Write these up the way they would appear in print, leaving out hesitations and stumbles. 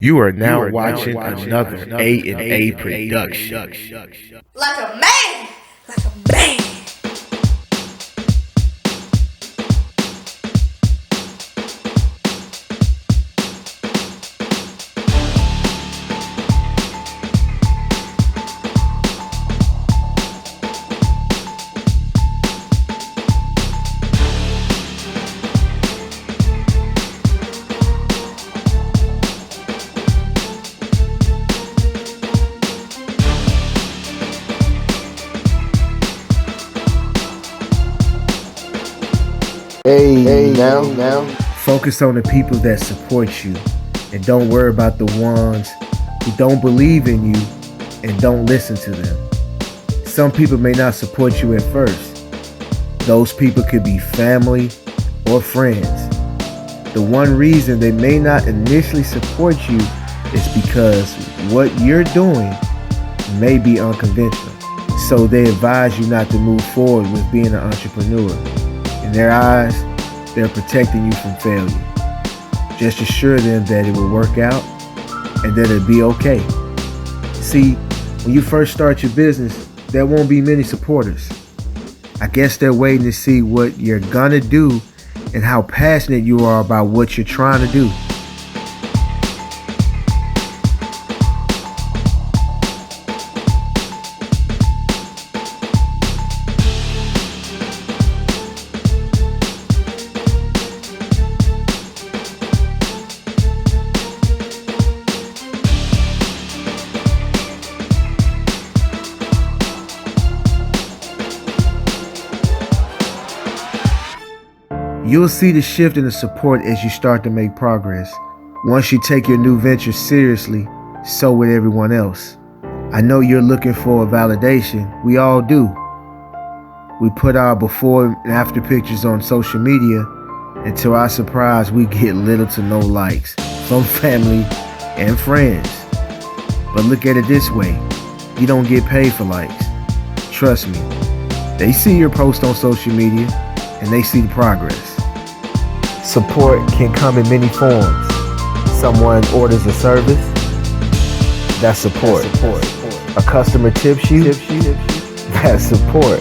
You are now watching another A&A production. Like a man! Like a man! Hey, now. Focus on the people that support you and don't worry about the ones who don't believe in you and don't listen to them. Some people may not support you at first. Those people could be family or friends. The one reason they may not initially support you is because what you're doing may be unconventional. So they advise you not to move forward with being an entrepreneur. In their eyes, they're protecting you from failure. Just assure them that it will work out and that it'll be okay. See, when you first start your business, there won't be many supporters. I guess they're waiting to see what you're gonna do and how passionate you are about what you're trying to do. You'll see the shift in the support as you start to make progress. Once you take your new venture seriously, so will everyone else. I know you're looking for a validation. We all do. We put our before and after pictures on social media, and to our surprise, we get little to no likes from family and friends. But look at it this way, you don't get paid for likes. Trust me, they see your post on social media and they see the progress. Support can come in many forms. Someone orders a service, that's support. A customer tips you, that's support.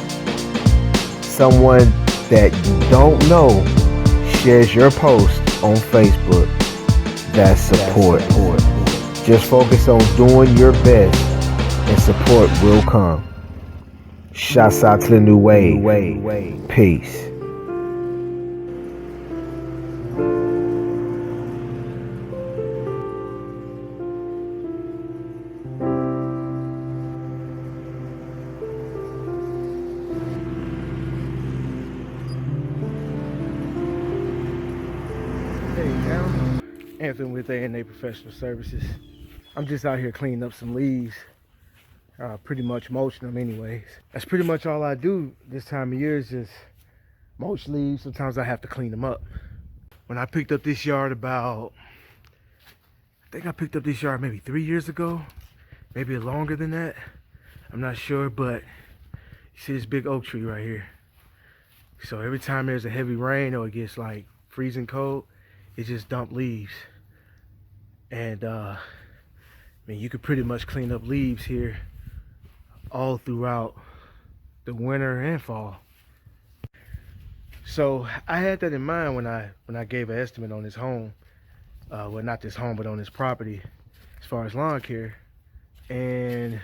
Someone that you don't know shares your post on Facebook, that's support. Just focus on doing your best and support will come. Shouts out to the new wave. Peace. Hey, now, Anthony with A&A Professional Services. I'm just out here cleaning up some leaves, pretty much mulching them anyways. That's pretty much all I do this time of year is just mulch leaves. Sometimes I have to clean them up. When I picked up this yard I think I picked up this yard maybe 3 years ago, maybe longer than that. I'm not sure, but you see this big oak tree right here. So every time there's a heavy rain or it gets like freezing cold, it just dump leaves. And I mean, you could pretty much clean up leaves here all throughout the winter and fall. So I had that in mind when I gave an estimate on this home. Well, not this home, but on this property as far as lawn care. And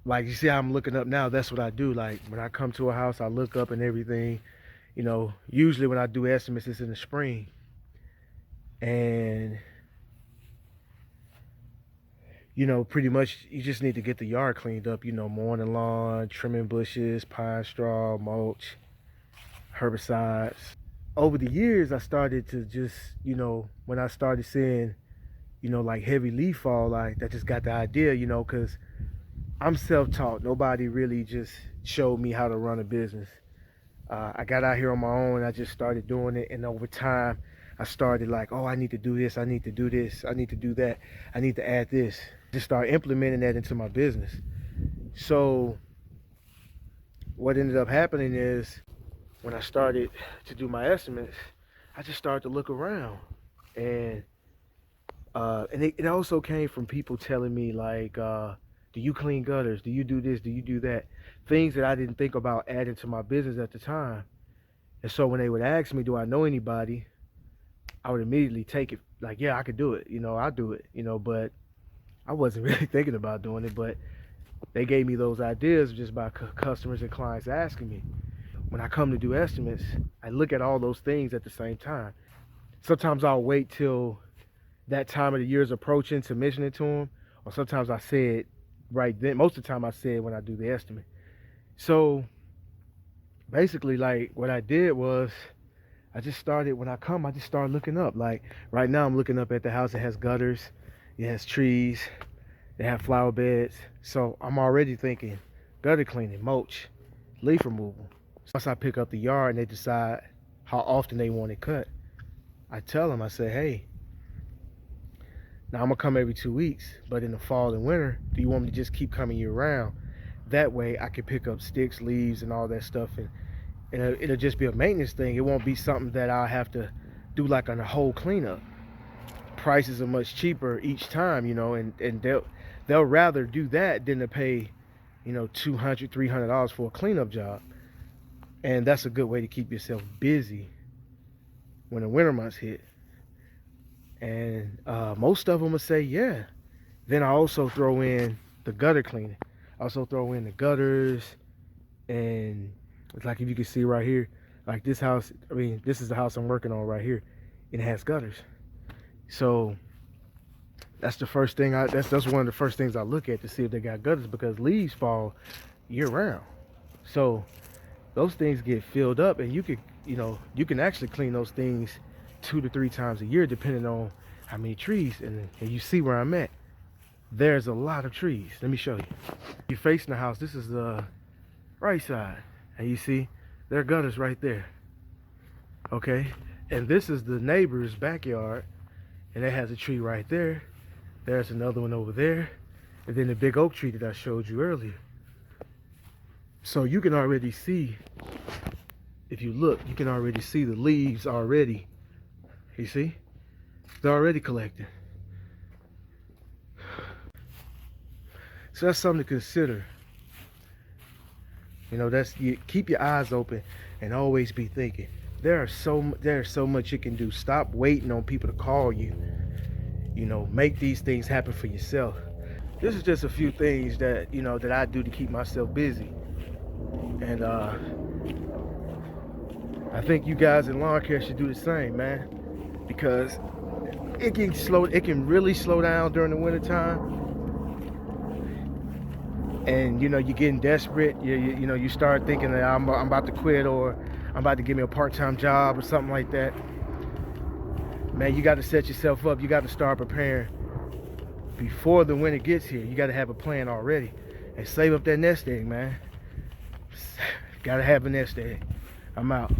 like, you see how I'm looking up now, that's what I do. Like when I come to a house, I look up and everything. You know, usually when I do estimates, it's in the spring. And, you know, pretty much you just need to get the yard cleaned up, you know, mowing the lawn, trimming bushes, pine straw, mulch, herbicides. Over the years, I started to just, you know, when I started seeing, you know, like heavy leaf fall, like I just got the idea, you know, because I'm self-taught. Nobody really just showed me how to run a business. I got out here on my own. I just started doing it, and over time I started like, oh, I need to do this, I need to do this, I need to do that, I need to add this. Just start implementing that into my business. So what ended up happening is when I started to do my estimates, I just started to look around, and And it also came from people telling me like, do you clean gutters? Do you do this? Do you do that? Things that I didn't think about adding to my business at the time. And so when they would ask me, do I know anybody? I would immediately take it like, yeah, I could do it. I'll do it, but I wasn't really thinking about doing it. But they gave me those ideas just by customers and clients asking me. When I come to do estimates, I look at all those things at the same time. Sometimes I'll wait till that time of the year is approaching to mention it to them, or sometimes I say it right then. Most of the time I say it when I do the estimate. So basically, like, what I did was I just started, when I come, I just started looking up. Like right now I'm looking up at the house that has gutters, it has trees, they have flower beds. So I'm already thinking gutter cleaning, mulch, leaf removal. Once I pick up the yard and they decide how often they want it cut, I tell them, I say, hey, now I'm gonna come every 2 weeks, but in the fall and winter, do you want me to just keep coming year round? That way I can pick up sticks, leaves, and all that stuff, and it'll just be a maintenance thing. It won't be something that I'll have to do like on a whole cleanup. Prices are much cheaper each time, and they'll rather do that than to pay, $200, $300 for a cleanup job. And that's a good way to keep yourself busy when the winter months hit. And most of them will say, yeah. Then I also throw in the gutter cleaning. I also throw in the gutters, and it's like, if you can see right here, like this house, this is the house I'm working on right here. It has gutters. So that's the first thing that's one of the first things I look at to see if they got gutters, because leaves fall year round. So those things get filled up, and you can actually clean those things 2 to 3 times a year, depending on how many trees. And you see where I'm at. There's a lot of trees. Let me show you. You're facing the house. This is the right side, and you see there are gutters right there. Okay, and this is the neighbor's backyard, and it has a tree right there. There's another one over there, and then the big oak tree that I showed you earlier. So you can already see, if you look, you can already see the leaves already. You see? They're already collecting. So that's something to consider. You keep your eyes open and always be thinking. There's so much you can do. Stop waiting on people to call you. Make these things happen for yourself. This is just a few things that that I do to keep myself busy. And I think you guys in lawn care should do the same, man, because it can really slow down during the winter time. And you're getting desperate. You start thinking that I'm about to quit, or I'm about to give me a part-time job or something like that. Man, you got to set yourself up. You got to start preparing before the winter gets here. You got to have a plan already, and save up that nest egg, man. Got to have a nest egg. I'm out.